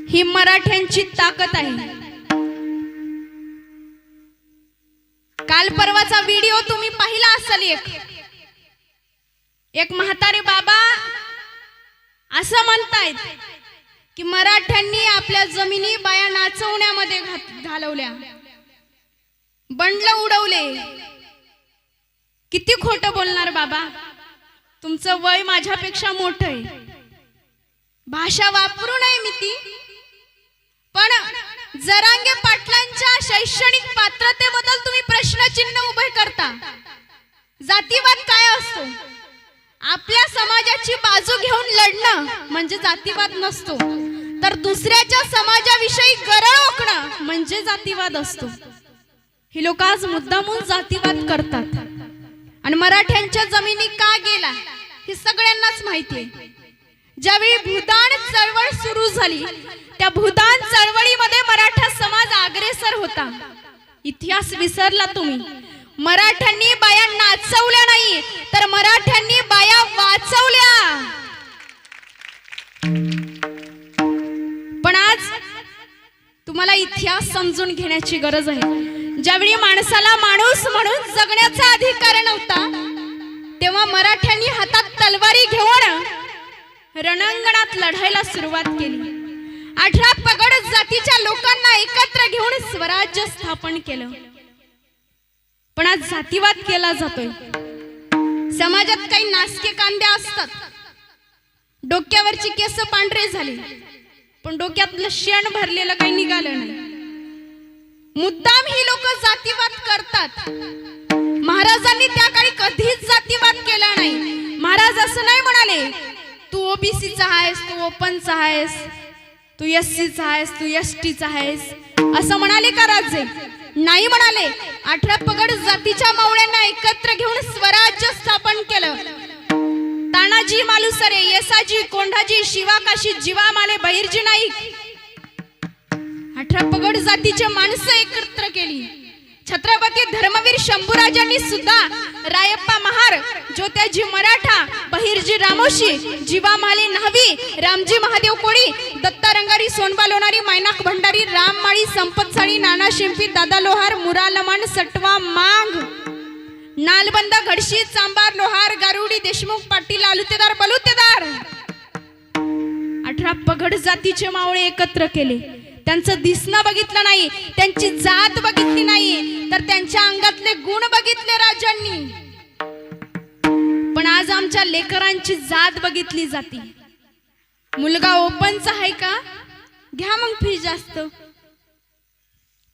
ही मराठ्यांची ताकद आहे। काल परवाचा व्हिडिओ तुम्ही पाहिला असेल। एक म्हातारे बाबा असं म्हणतायत की मराठ्यांनी आपल्या जमिनी बाया नाचवण्यामध्ये घालवल्या, बंडल उडवले। किती खोटं बोलणार बाबा, तुमचं वय माझ्यापेक्षा मोठं आहे। भाषा वापरू नये मी ती, पण जरांगे पाटलांच्या शैक्षणिक पात्रतेबद्दल तुम्ही प्रश्नचिन्ह उभे करता। जातीवाद काय असतो? आपल्या समाजाची बाजू घेऊन लढणं म्हणजे जातीवाद नसतो, तर दुसऱ्याच्या समाजाविषयी गरळ ओकणं म्हणजे जातीवाद असतो। ही लोक आज मुद्दामून जातीवाद करतात। आणि मराठ्यांच्या जमिनी का गेला हे सगळ्यांनाच माहिती आहे। ज्यावेळी भूदान चळवळ सुरू झाली, त्या भूदान चळवळीमध्ये मराठा समाज अग्रेसर होता। इतिहास विसरला तुम्ही। मराठ्यांनी बाया नाचवल्या नाही, तर मराठ्यांनी बाया वाचवल्या। पण आज तुम्हाला इतिहास समजून घेण्याची गरज आहे। ज्यावेळी माणसाला माणूस म्हणून जगण्याचा अधिकार नव्हता, तेव्हा मराठ्यांनी हातात तलवारी घेऊन रणांगणात लढायला सुरुवात केली। 18 पगड जातीच्या लोकांना एकत्र घेऊन स्वराज्य स्थापन केलं। पण आज जातीवाद केला जातोय। समाजात काही नासके कांदे असतात, डोक्यावरची केस पांढरे झाले, पण डोक्यातलं शेण भरलेलं काही निघालं नाही। मुद्दाम ही लोक जातीवाद करतात। महाराजांनी त्या काळी कधीच जातीवाद केला नाही। महाराज असं नाही म्हणाले तू ओबीसीचा आहेस, तू ओपनचा आहेस, तू एससीचा आहेस, तू एसटीचा आहेस, असं म्हणाले का राजे? नाही म्हणाले। 18 पगड जातीच्या मावळ्यांना एकत्र घेऊन स्वराज्य स्थापन केलं। तानाजी मालुसरे, येसाजी, कोंढाजी, शिवाकाशी, जीवामाले, बहिर्जी नाईक, 18 पगड जातीचे माणसं एकत्र केली। छत्रपती धर्मवीर शंभूराजांनी सुद्धा रायप्पा महार, ज्योत्याजी मराठा, बहिर्जी रामोशी, जीवामाले न्हावी, रामजी महादेव कोळी, दत्ता रंगारी, सोनबा लोणारी, मैनाक भंडारी, राम माळी, संपत साळी, नाना शिंपी, दादा लोहार, मुरालमान, सटवा, मांग, नालबंद, घडशी, चांबार, लोहार, गारुडी, देशमुख, पाटील, आलुतेदार, बलुतेदार, 18 पगड जातीचे मावळे एकत्र केले। त्यांचं दिसणं बघितलं नाही, त्यांची जात बघितली नाही, तर त्यांच्या अंगातले गुण बघितले राजांनी। पण आज आमच्या लेकरांची जात बघितली जाते। मुलगा ओपनचा आहे का? घ्या मग फी जास्त।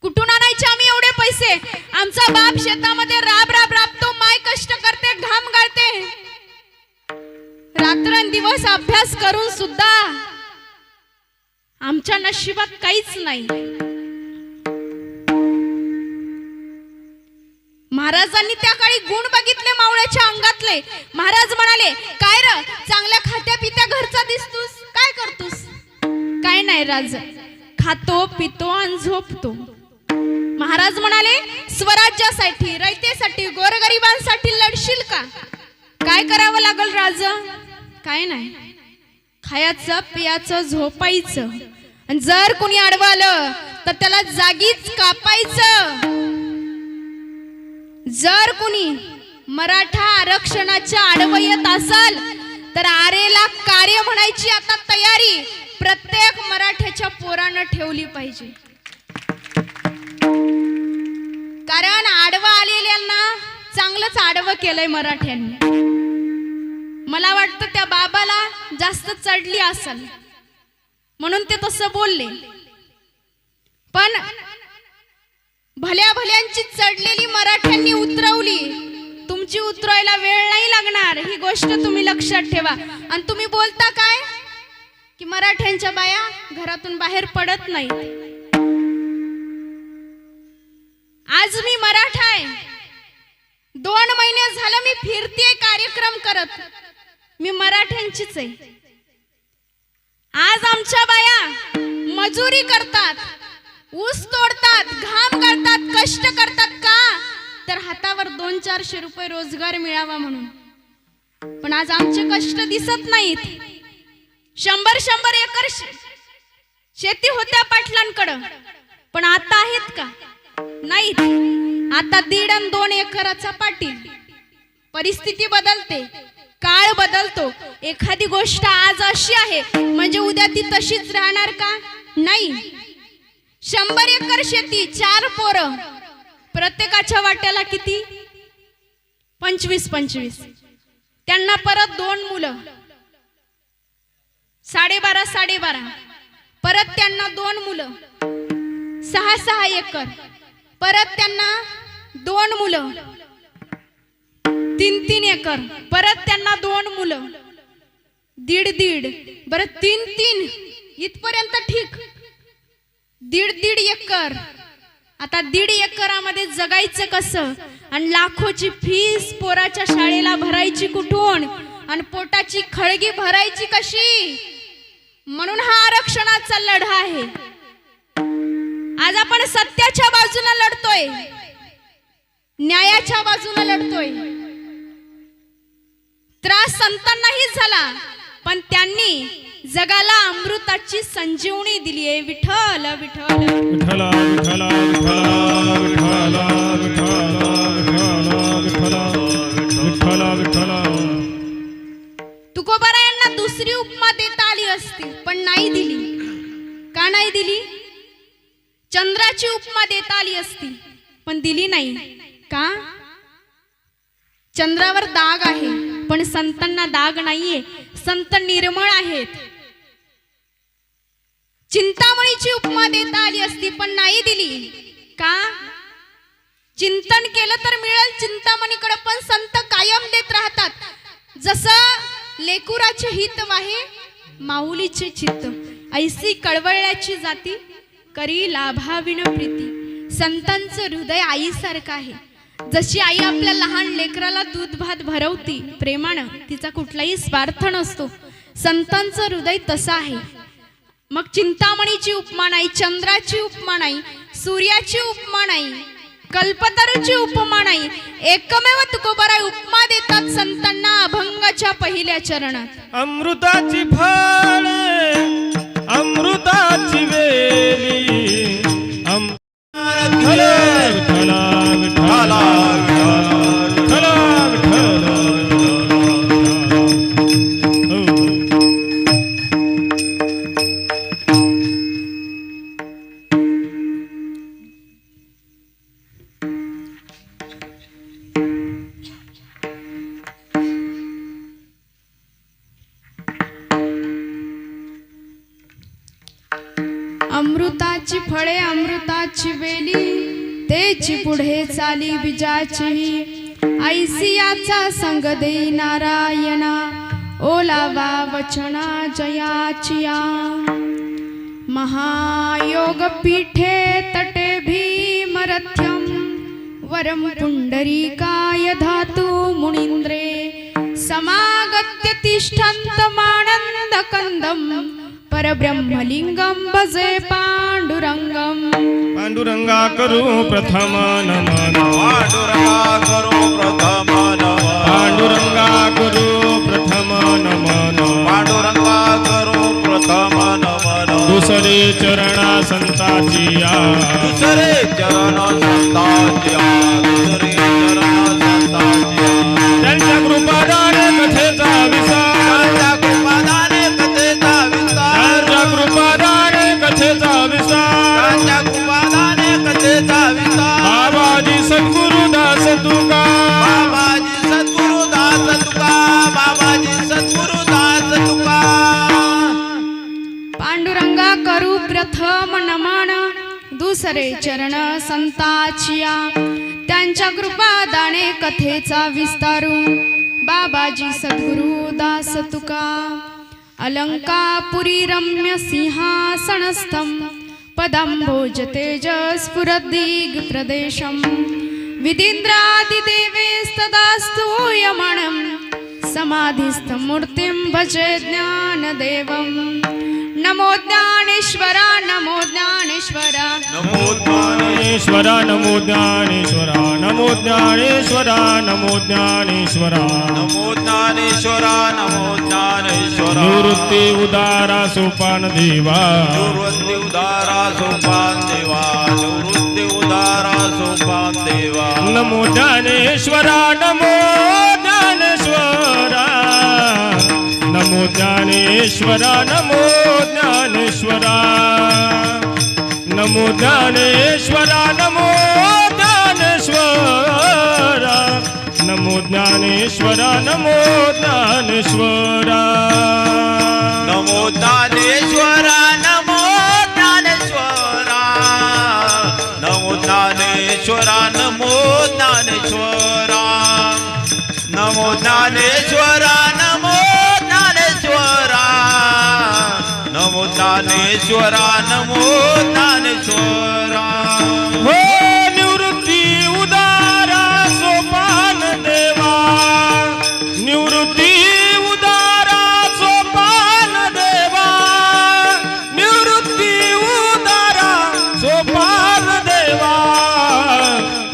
कुठून आणायचे आम्ही एवढे पैसे? आमचा बाप शेतामध्ये राब राब राबतो, माय कष्ट करते, घाम गाळते, रात्रंदिवस अभ्यास करून सुद्धा आमच्या नशिबात काहीच नाही। महाराजांनी त्या काळी गुण बघितले मावळ्याच्या अंगातले। महाराज म्हणाले काय र, चांगल्या खात्या पित्या घरचा दिसतोस, काय करतोस? काय नाही राज, खातो पितो आणि झोपतो। महाराज म्हणाले स्वराज्यासाठी, रयतेसाठी, गोरगरिबांसाठी लढशील का? काय करावं लागल राज? काय नाही, खायचं पियाचं झोपायचं, आणि जर कोणी अडवलं तर त्याला जागीच कापायचं। जर कोणी मराठा आरक्षणाच्या आडवं येत असेल तर आरेला कार्य म्हणायची आता तयारी प्रत्येक मराठ्याच्या पोरानं ठेवली पाहिजे। कारण आडवं आलेल्यांना चांगलंच आडवं केलंय मराठ्यांनी। मला वाटतं त्या बाबाला जास्त चढली असेल म्हणून ते तसं बोलले, पण भल्या भल्यांची चढलेली मराठ्यांनी उतरवली। तुमची उतरायला वेळ नाही लागणार, ही गोष्ट तुम्ही लक्षात ठेवा। आणि तुम्ही बोलता काय की मराठ्यांच्या बाया घरातून बाहेर पडत नाही। आज मी मराठा आहे, 2 महिने झालं मी फिरते कार्यक्रम करत, मी मराठ्यांचीच आहे। आज आमच्या बाया मजुरी करतात, ऊस तोडतात, घाम गाळतात, कष्ट करतात का? तर हातावर 200-400 रुपये रोजगार मिळावा म्हणून। पण आज आमचे कष्ट दिसत नाहीत। 100-100 एकर शेती होत्या पाटलांकडं, पण आता आहेत का? नाहीत. आता 1.5 आणि 2 एकराचा पाटील. परिस्थिती बदलते, काळ बदलतो. एखादी गोष्ट आज अशी आहे म्हणजे उद्या ती तशीच राहणार का? नाही. 100 एकर शेती, 4 पोरं, प्रत्येकाच्या वाट्याला किती? 25. त्यांना परत 2 मुलं, 12.5. परत त्यांना 2 मुलं, 6 एकर. परत त्यांना 2 मुलं, 3 एकर. परत त्यांना 2 मुलं, 1.5. बरं 3 इथपर्यंत ठीक. 1.5 एकर. आता 1.5 एकरामध्ये जगायचं कसं? आणि लाखोची फीस पोराच्या शाळेला भरायची कुठून? आणि पोटाची खळगी भरायची कशी? म्हणून हा आरक्षणाचा लढा आहे. आज आपण सत्याच्या बाजूने लढतोय, न्यायाच्या बाजूने लढतोय. त्रास संतांनाही झाला, पण त्यांनी जगाला अमृताची संजीवनी दिली आहे. विठ्ठल विठ्ठल विठ्ठल विठ्ठल विठ्ठल विठ्ठल विठ्ठल. तुकोबारायांना दुसरी उपमा देता आली असती, पण नाही दिली. का नाही दिली? चंद्राची उपमा देता आली असती, पण दिली नाही. का? चंद्रावर दाग आहे, पण संतांना दाग नाहीये. संत निर्मळ आहेत. चिंतामणीची उपमा देता आली असती, पण नाही दिली. का? चिंतन केलं तर मिळेल चिंतामणीकडे, पण संत कायम देत राहतात. जसं लेकुराचे हित वाहे माऊलीचे चित्त, ऐसी कळवळल्याची जाती करी लाभाविन प्रीती. संतांचं हृदय आईसारखं आहे. जशी आई आपल्या लहान लेकराला दूध भात भरवती प्रेमानं, तिचा कुठलाही स्वार्थ नसतो, संतांचं हृदय तसं आहे. मग चिंतामणीची उपमा नाही, चंद्राची उपमा नाही, सूर्याची उपमा नाही, कल्पतरूची उपमा नाही. एकमेव तुकोबाराय उपमा देतात संतांना अभंगाच्या पहिल्या चरणात. अमृताची फळे अमृताची वेली विठ्ठल विठ्ठल विठ्ठल विठ्ठल अमृताची फळे अमृताची वेली, तेची पुढे चाली बीजाची. ऐसियाचा संग देई नारायणा, ओलावा वचना जयाचिया. महायोग पीठे तटे भीमरथ्यम, वरम पुंडरीकाय धातु मुनींद्रे. समागत्य तिष्ठन्त मानंद कंदम, परब्रह्मलिंगम भजे पांडुरंगम. पांडुरंगा करू प्रथम नमन, पांडुरंगा करू प्रथम नमन, पांडुरंगा करू प्रथम नमन, पांडुरंगा करू प्रथम नमन. दुसरे चरणा संताची या, दुसरे चरण संतांची या, दुसरे चरण संतांची या. त्यांच्या कृपादाने कथेचा विसार, त्यांच्या कृपादाने कथेचा विस्तार, त्यांच्या कृपादाने कथेचा विसार. त्यांच्या कृपादाने कथेचा विस्तार. बाबाजी सद्गुरुदास तुका, बाबाजी सद्गुरुदास तुका, बाबाजी सद्गुरुदास तुका. पांडुरंगा करू प्रथम नमन, दुसरे चरण संताचिया. त्यांच्या कृपादाने कथेचा विस्तारू, बाबाजी सद्गुरु दास तुका. अलंकापुरी रम्य सिंहासनस्थं, पदांभोज तेजस्फुरद्दिग् प्रदेशं. विदीन्द्रादिदेवेस्तदास्तूयमानं, समाधिस्थमूर्तिं भजे ज्ञानदेवं. नमो ज्ञानेश्वरा नमो ज्ञानेश्वरा नमो ज्ञानेश्वरा ज्ञानेश्वरा नमो ज्ञानेश्वरा नमो ज्ञानेश्वरा नमो ज्ञानेश्वरा नमो ज्ञानेश्वरा नमो ज्ञानेश्वरा निवृत्ती उदारा सोपान देवा निवृत्ती उदारा सोपान देवा निवृत्ती उदारा सोपान देवा नमो ज्ञानेश्वरा नमो ज्ञानेश्वरा नमो ज्ञानेश्वरा नमो ज्ञानेश्वरा नमो ज्ञानेश्वरा नमो ज्ञानेश्वरा नमो ज्ञानेश्वरा नमो ज्ञानेश्वरा नमो ज्ञानेश्वरा नमो ज्ञानेश्वरा नमो ज्ञानेश्वरा नमो ज्ञानेश्वरा नमो ज्ञानेश्वरा नमो ज्ञानेश्वरा नमो ज्ञानेश्वरा नमो ज्ञानेश्वरा हो निवृत्ती उदारा सोपान देवा निवृत्ती उदारा सोपान देवा निवृत्ती उदारा सोपान देवा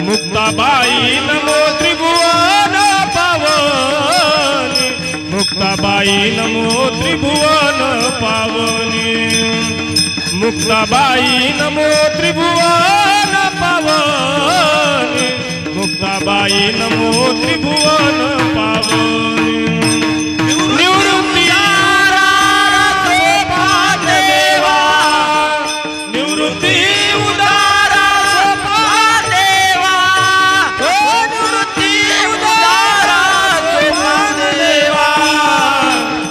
मुक्ताबाई नमो त्रिभुवन पावनी मुक्ताबाई नमो त्रिभुवन पावनी मुक्ताबाई नमो त्रिभुवन पावनी मुक्ताबाई नमो त्रिभुवन पावनी निवृत्ती सोपान देवा निवृत्ती उदारा सोपान देवा हो निवृत्ती उदारा सोपान देवा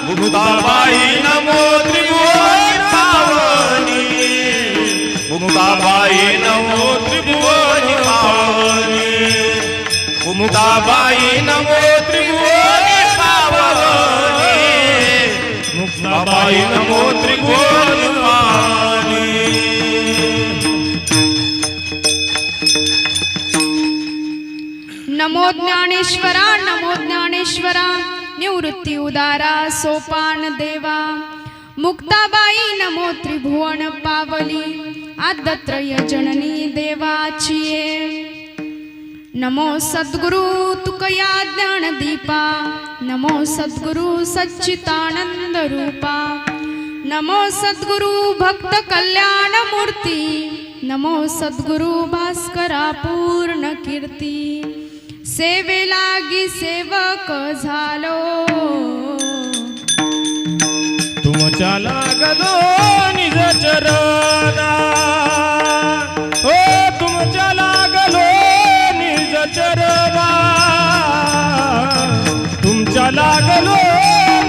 मुक्ताबाई नमो त्रिभुवन पावनी मुक्ताबाई नमो त्रिभुवन पावनी मुक्ताबाई नमो त्रिभुवन पावनी मुक्ताबाई नमो त्रिभुवन पावनी नमो ज्ञानेश्वरा नमो ज्ञानेश्वरा निवृत्ती उदारा सोपान देवा मुक्ताबाई नमो त्रिभुवन पावली आद्यत्रय जननी देवाचिये नमो सद्गुरु तुकया ज्ञानदीपा नमो सद्गुरु सच्चितानंद रूपा नमो सद्गुरु भक्त कल्याण मूर्ती नमो सद्गुरु भास्करा पूर्ण कीर्ती सेवे लागी सेवक झालो तुमच्या लागलो निज चरणा हो तुमच्या लागलो निज चरणा तुमच्या लागलो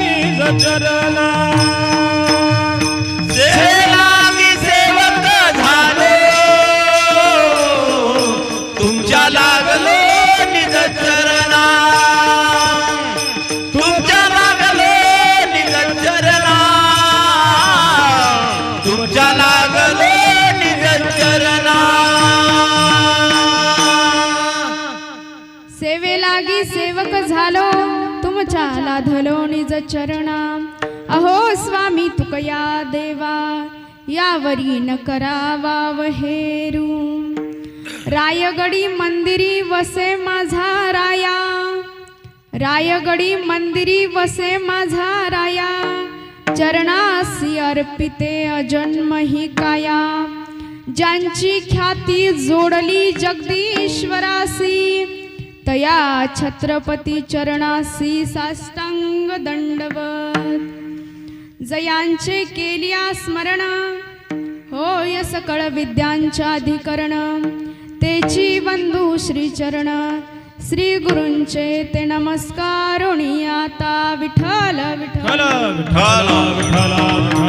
निज चरणा सेवेलागी सेवक झालो तुमच्या लागलो निज चरणा तुमच्या लागलो निज चरणा तुमच्या लागलो निज चरणा सेवे लागी सेवक झालो तुमच्या लाधलो निज चरणा अहो स्वामी तुकया देवा यावरी न करावा वहेरू रायगडी मंदिरी वसे माझा राया रायगडी मंदिरी वसे माझा राया चरणासी अर्पिते अजन्म ही काया ज्यांची ख्याती जोडली जगदीश्वरासी तया छत्रपती चरणासी साष्टांग दंडवत जयांचे केलिया स्मरण होय सकळ विद्यांच्या अधिकरण तेची बंधू श्रीचरण श्री गुरूंचे ते नमस्कारोणी आता विठ्ठल विठ्ठल विठ्ठल विठ्ठल विठ्ठल